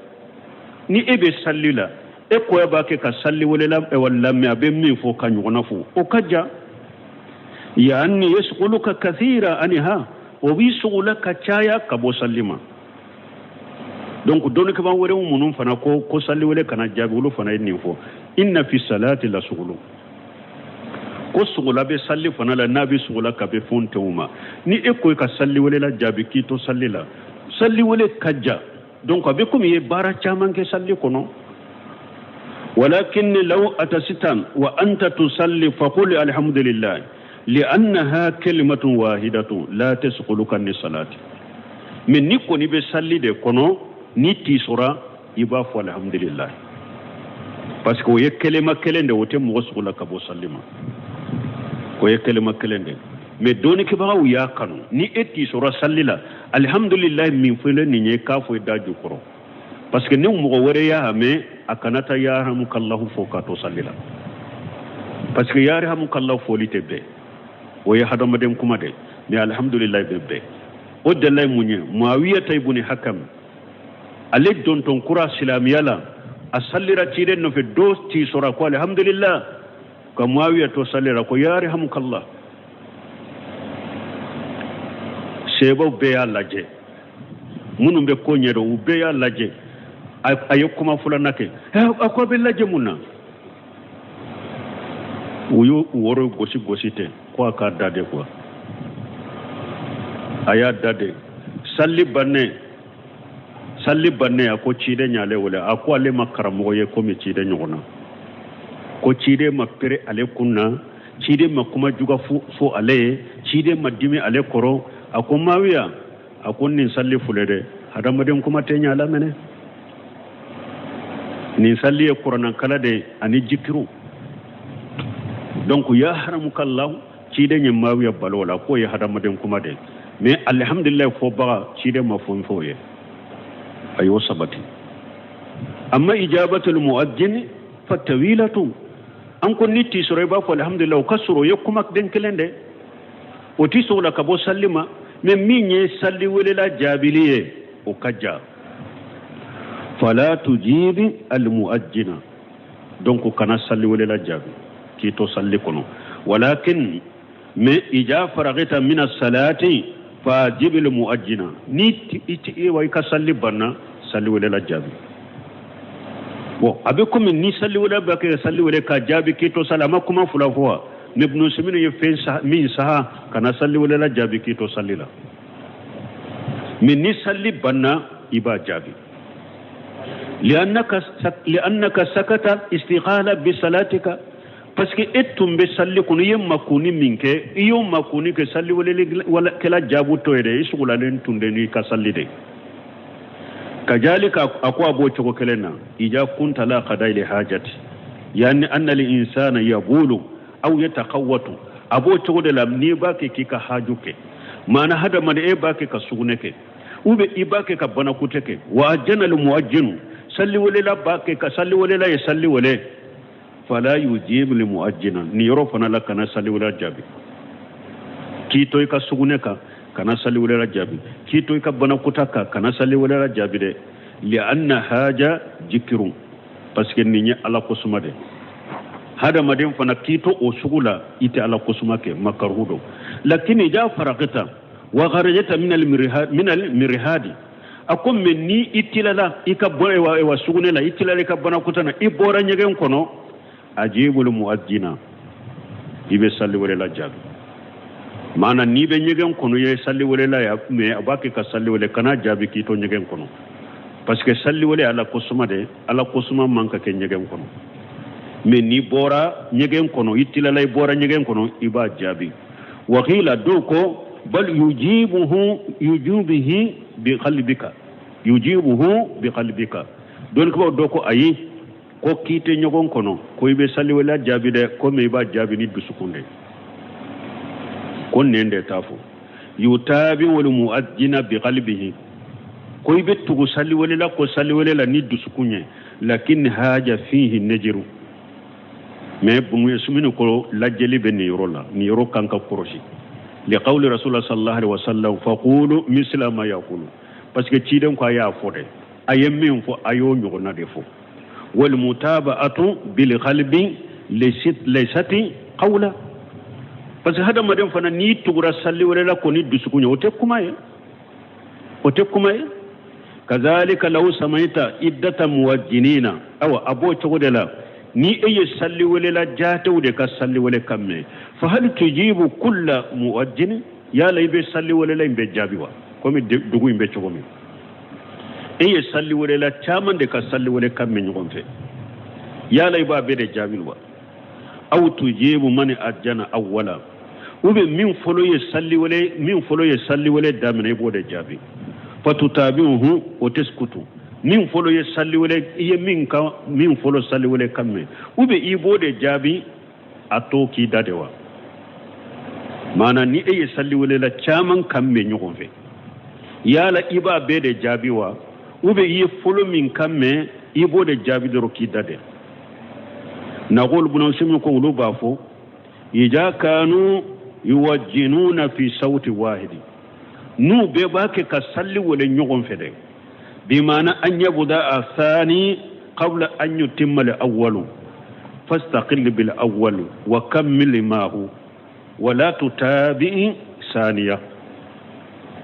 ni ebe sallila e ko ba ke ka salli wala e wala me abe min fo kan yona fo o kaja ya anni yasquluka kathira anha o bi sughulaka chaya ka bo sallima donc don ko ban wore munun fana ko salli wala kana jabulu fana ni fo inna fi salati la sughulu ko sughula be salli fana la nabi sughula ka be fontuma ni e ko ka salli wala la jabi ki to sallila salli wala kaja donc abekum ye bara chaman ke salli kono walakin law atasitan wa anta tusalli faqul alhamdulillah li'annaha kalimatun wahidatun la tasquluka ni salati min ni ko ni be salli de kono ni ti sura iba fa alhamdulillah parce que ye kelema kelende wote mo sugula ka bo sallima ko ye kelema kelende mais doni ke bawo ya kanu ni eti sura sallila alhamdulillah min fele ni nye ka fo daju koro parce que ni mo wore ya ame akanata ya rahmukallahu fo ka to sallila parce que ya rahmukallahu fo litebe o ya hadama dem kuma de ni alhamdulillah bebe o de lay munye muawiya taybuni hakam ale don ton kura silamiyala asallira tire no fe do ti sura ko alhamdulillah ko muawiya to sallira ko ya rahmukallahu sebo be ya laje munum be ko nyedo u be ya laje ayo kuma fulana ke akwa be laje munna uyo woro gosite ko aka dade ko aya dade salli banne ako cide nyale wala ako ale makaramo ye ko mi cide nyona ko cide mapere ale kunna cide makuma juga fo ale cide madimi ale koro ako mawiya ako nin salli fulede hadamaden kuma tenya la mene ni salli qur'an kala de ani jikiru donc ya haramuka allah cide nyem mawiya balola ko ya hadamaden kuma de mais alhamdulillah fo ba cide ma fo foye ayo sabati amma ijabatul muaddin fatawilatu an ko niti sore ba fo alhamdulillah kasuro yakuma den kelende oti sola ka bo sallima men minye salli wala jabiliye o kaja fala tujibi al muajjina donc kana salli wala jabi ki to salli kono walakin me ija faragita min as-salati fajibil muajjina ni iti wa ka salli banna salli wala jabi bo abekum ni salli wala ba ka salli wala ka jabi ki to salama kuma fulafuwa نبنو سمين يفين من سها كان صلي ولا لا جابي كي تو صلي لا من نصلي بنا يبا جابي لأنك سكت استقالة بصلاتك باسكو اتم بصلي كون يم مكوني منك يوم مكوني كصلي ولا كلا جابو تويري سولا لين توندني كصلي دي كذلك اكو ابو تشكو كلنا اذا كنت لا قضاء لحاجه يعني ان الانسان يقول أو يتقوت أبو تقول لهم نيباك كيكا حاجوك ما أنا هذا من إيباك كسونك وبي إيباك كبناكوتك وأجن المؤجن صلي ولا باك كصلي ولا يصلي ولا فلا يجيب المؤجن نيرو فنا لك أنا صلي ولا جابي كي توي كسونك كنا صلي ولا جابي كي توي كبناكوتك كنا صلي ولا جابي ده لأن حاجة ذكر بس كنيني على قسمه هذا مدين فنكيتو أسولا إتى على قسمك مكروه لكن إذا فرقت وخرجت من المرهاد أكون مني إتلا إكبر وسونا لا إتلا إكبرنا كتنا إبورا نجيم كنو أجيب المؤذن يبصلي ولا جاب mana ni be nyegen kono ye salli wala la ya me abake ka salli wala kana jabi ki to nyegen kono parce que salli wala ala kusuma de ala kusuma manka ke nyegen kono me ni bora nyegen kono itila lay bora nyegen kono iba jabi wa qila doko bal yujibuhi bi qalbika yujibuhu bi qalbika don ko doko ayi ko kite nyogon kono ko ibe salli wala jabi de ko me ba jabi ni dusukunde kon nende tafo yutabi wal muadzina bi qalbihi ko ibe tugu salli wala ko salli wala ni dusukunye lakin haja fihi najru mais bu yasminu ko lajjali be ni yorola ni yoro kanka korosi li qawli rasulullah sallallahu alaihi wasallam faqulu misla ma yaqulu parce que ci den ko ya fode ayemmin fo ayo nyogona de fo wal mutaba'atu bil qalbi laysati qawla parce que hada madem fana ni tugura salli wala ko ni dusukunyo ote kuma ye kazalika law samaita iddata muwajjinina aw abo chogodela ni eye salli wala jataw de ka salli wala kamme fa hal tujibu kull muwajjin ya laybe salli wala imbe jabiwa komi dugu imbe chogomi eye salli wala chaman de ka salli wala kamme nyugon fe ya layba be de jabilwa aw tujibu man ajjana awwala ube min folo ye salli wala damine bo de jabi fatutabihu wa taskutu min folo ye salli wala iye min folo salli wala kamme ube ibo de jabi atoki dadewa mana ni eye salli wala la chaman kamme nyugon fe yala iba be de jabi wa ube iye folo min kamme ibo de jabi do ki dade naqul bunu simu ko lu bafo ija kanu yuwajjinuna fi sawti wahidi nu be bake ka salli wala nyugon fede bi mana an yabuda athani qabla an yutimma al awwal fastaqil bil awwal wa kammil ma hu wa la tutabi thaniya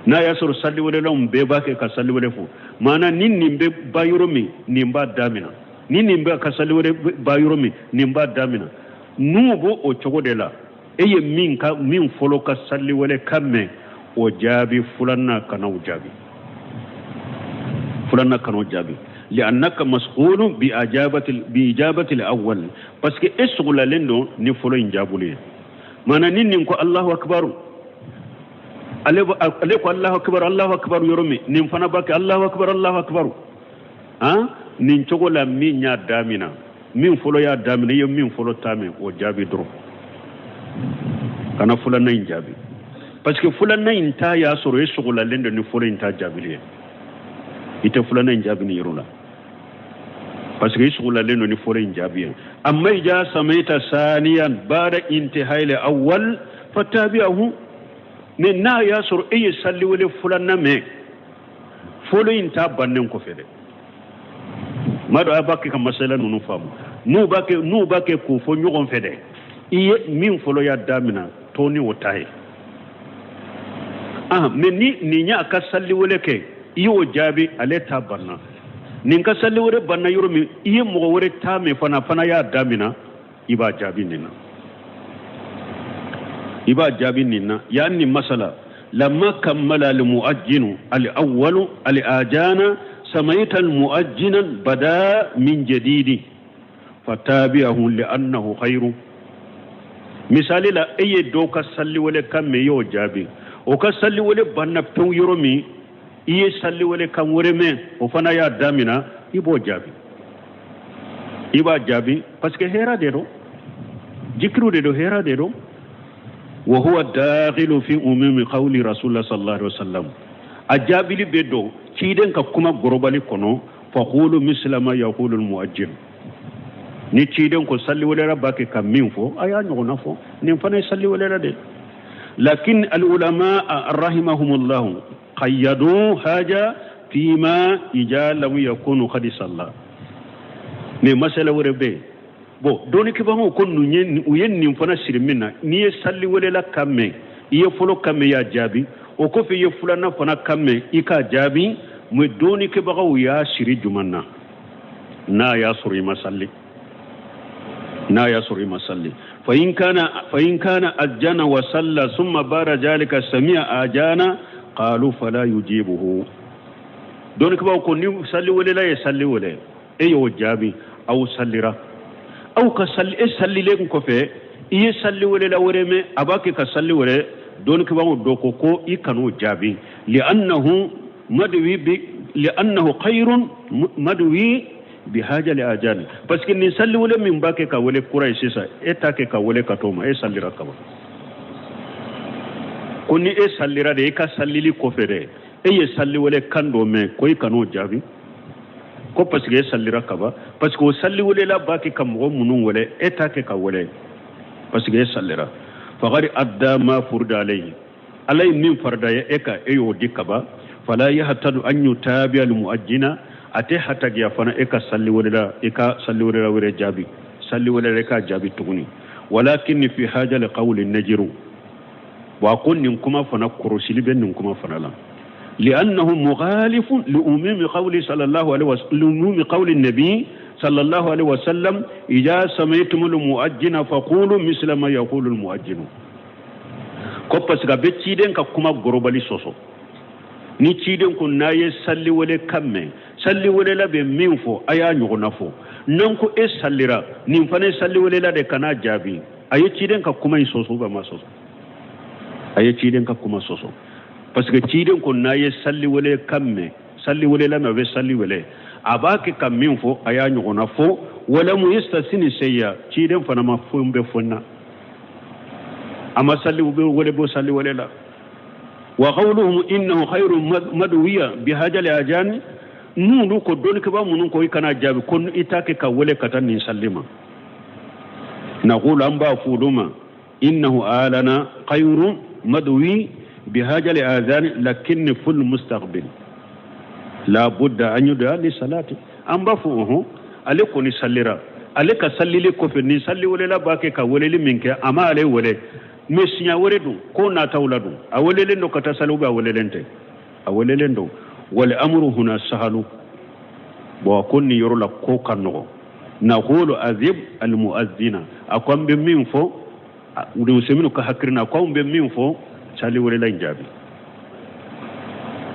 na yasur salli wala lum be bake ka salli wala fu mana ninni be bayuromi nimba damina ninni be ka salli wala bayuromi nimba damina nu bo o chogodela eye min folo ka salli wala kamme o jaabi fulanna kanu jaabi li'annaka mas'ulun bi ijabati al-awwal parce que esugula lendo ni folo injabuli mana ninnin ko Allahu akbar ale ko Allahu akbar yoromi nin fana bake Allahu akbar nin chogola mi nya damina min folo ya damina yo min folo tame o jaabi dro kana fulanna injabi parce que fulanna inta ya soro esugula lendo ni folo inta jabili ite fulanna injabi ni yorola parce que esugula lendo ni folo injabi amma ija samaita saniyan bada intihai al-awwal fatabi'ahu men na ya soro eye salli wala fulanna me folo inta bannen ko fede mado abaki kam masala nunu famu nu bake ko fo nyugon fede iye min folo ya damina toni wotaye men ni nya ka salli wala ke iyo jabi aleta banna nin ka salli wala banna yoromi iye mo wore tame fana ya damina iba jabi nina yani masala lamma kammala al muajjinu al awwal al ajana samaita al muajjinan bada min jadidi fatabi'ahu li'annahu khairu misali la eye do ka salli wala kamme yo jabi o ka salli wala banna pen yoromi iye salli wala kan woreme o fana ya damina iba jabi parce que hera de do jikru de do hera de do wa huwa dakhilu fi umumi qawli rasulullah sallallahu alaihi wasallam ajabili bedo ciden ka kuma gorobali kono fa qulu misla ma yaqulu al muajjin ni ciden ko salli wala rabbake kam min fo aya nyona fo ni fana salli wala de lakin al ulama rahimahumullah qayyadu haja fima ijalam yakunu qad salla ne masala wurebe bo doni ke bango kon nu nyen uyen ni fana sirminna ni salli wala kamme iye folo kamme ya jabi o ko fi ye fulana fana kamme ika jabi mu doni ke bago ya siri jumanna na ya suri masalli fa in kana ajjana wa salla thumma bara jalika sami'a ajana qalu fala yujibuhu doni ke bago kon ni salli wala ya salli wala eyo jabi aw sallira aw ka salli le ko fe iye salli wala la woreme abake ka salli wala don ke bango doko ko ikano jabi li'annahu khairun madwi بحاجة لأجان بس كني سلي ولا من باكي كولي كورا سيسا إتاكي كولي كتوما سلي ركبا كوني سلي رادي إكا سلي لي كوفري سلي ولا كاندو مي كوي كانو جابي ko parce que sallira kaba parce que salli wala la baki kam go munun wala eta ke ka wala parce que sallira fa gari adda ma furda alayhi alay min farda ya eka eyo dikaba fala yahtadu an yutabi al muajjina ate hatta ya fana eka salli wala wala jabi salli wala ka jabi tuguni walakin fi haja li qawli najru wa kunnin kuma fana kurusili benin kuma fana la لأنه مخالف لأموم قول صلى الله عليه وسلم لأموم قول النبي صلى الله عليه وسلم إذا سمعتم المؤذن فقولوا مثل ما يقول المؤذن كوبس غبتشيدن ككما غروبالي سوسو ni ciden kun naye salli wala kamme salli wala la be minfo aya nyugonafo nanko e sallira nin fane salli wala la de kana jabi aye ciden ka kuma soso ba masoso aye ciden ka kuma soso parce que ciden ko naye salli wala kamme salli wala la be salli wala abake kam minfo aya nyugonafo wala mu yastasini sayya ciden fana ma fombe fonna ama salli wala bo salli wala la وقولهم إنه خير مدوية بهاجة لأجان نولو كدون كبا منون كوي كان جابي كون إتاكي كولي كتن نسلم نقول أنبا فولما إنه آلنا خير مدوي بهاجة لأجان لكن فل مستقبل لا بد أن يدعى لصلاة أنبا فوه أليكو نسلرا أليك سلي لكو في نسلي ولا باكي كولي لمنك أما علي ولي mesinya weredu ko na tawladu awelelen do kata saluba awelelente awelelen do wal amru huna sahalu bo konni yorola ko kanno na qulu azib al muazzina akwam be min fo wudu seminu ka hakrina akwam be min fo sali welela njabi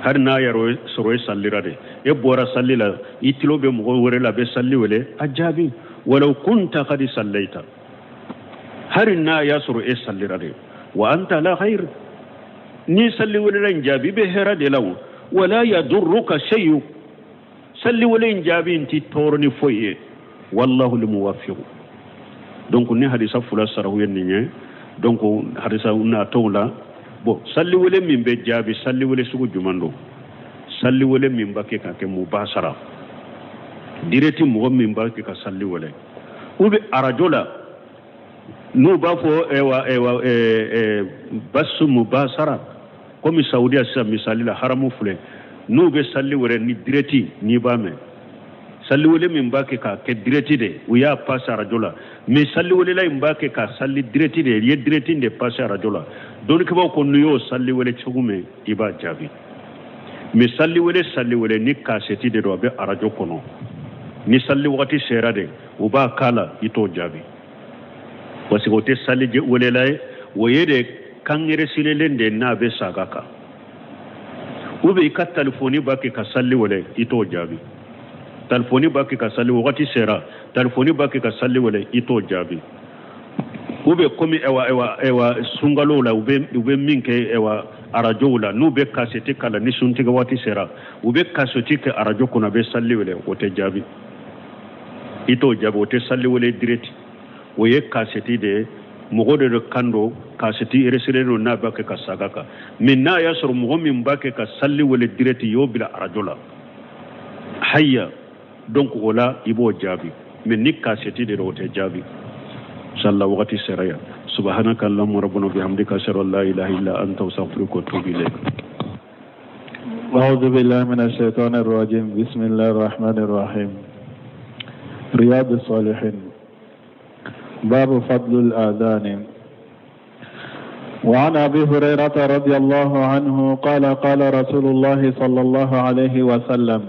har na yaro soro sallirade e bora sallila itilo be mo werela be salli wele ajabi walau kunta qad sallaita harina yasru salirade wa anta la khair ni salli wala jabi be herade law wala yadurruka shay'u salli wala jabi inti torni foye wallahu limuwaffiq donc ni hadisa fula sarahu yenni donc hadisa na tawla bo salli wala min be jabi salli wala sugu jumando salli wala min bakke ka ke mubasara direti mo min bakke ka salli wala ube arajola nu bafo ewa basu mubasara komi saudiya sa misali la haramu fule nu be salli wore ni direti ni bame salli wole min bake ka ke direti de uya passa rajola mi salli wole la mbake ka salli direti de ye direti de passa rajola don ke ba ko nuyo salli wole chugume iba jabi mi salli wole ni ka seti de do be arajo kono ni salli wati serade uba kala ito jabi wasi wote salli je wolelay woyede kangere silelende na be sagaka ube ka telefoni baki ka salli wole ito jabi telefoni baki ka salli wati sera telefoni baki ka salli wole ito jabi ube komi ewa sungalo la ube minke ewa arajo la nube kasete kala ni suntiga wati sera ube kasoti ke arajo kuna be salli wole wote jabi ito jabi wote salli wole direct woye kaseti de mogode de kando kaseti resireno na bake ka sagaka minna yasru mu'min bake ka salli wala direti yo bila arajola hayya donc wala ibo jabi min nik kaseti de rote jabi sallallahu waqti siraya subhanaka allahumma rabbuna bihamdika ashhadu an la ilaha illa anta astaghfiruka wa atubu ilayk أعوذ بالله من الشيطان الرجيم بسم الله الرحمن الرحيم رياض الصالحين باب فضل الآذان وعن أبي هريرة رضي الله عنه قال قال رسول الله صلى الله عليه وسلم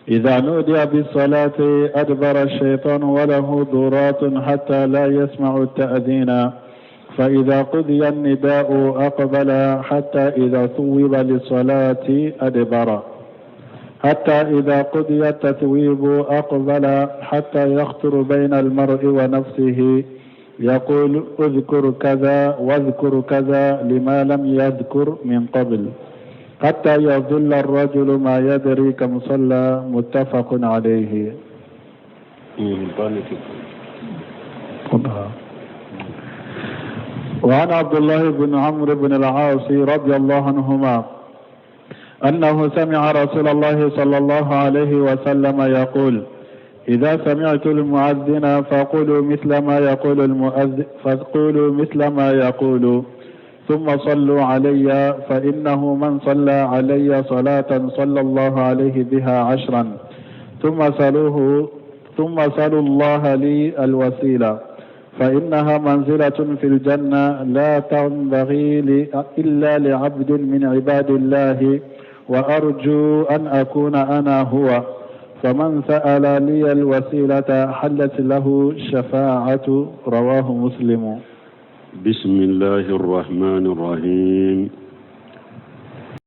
إذا نودي بالصلاة أدبر الشيطان وله ضرات حتى لا يسمع التأذين فإذا قضي النداء أقبل حتى إذا ثوب للصلاة أدبر حتى إذا قضي التثويب أقبل حتى يخطر بين المرء ونفسه يقول اذكر كذا واذكر كذا لما لم يذكر من قبل حتى يظل الرجل ما يدري كم صلى متفق عليه وعن عبد الله بن عمرو بن العاص رضي الله عنهما أنه سمع رسول الله صلى الله عليه وسلم يقول: إذا سمعت المؤذن فقولوا مثل ما يقول ثم صلوا علي، فإنه من صلى علي صلاة صلى الله عليه بها 10، ثم سلوا الله لي الوسيلة، فإنها منزلة في الجنة لا تنبغي إلا لعبد من عباد الله، وأرجو أن أكون أنا هو، فمن سأل لي الوسيلة حلت له الشفاعة. رواه مسلم. بسم الله الرحمن الرحيم.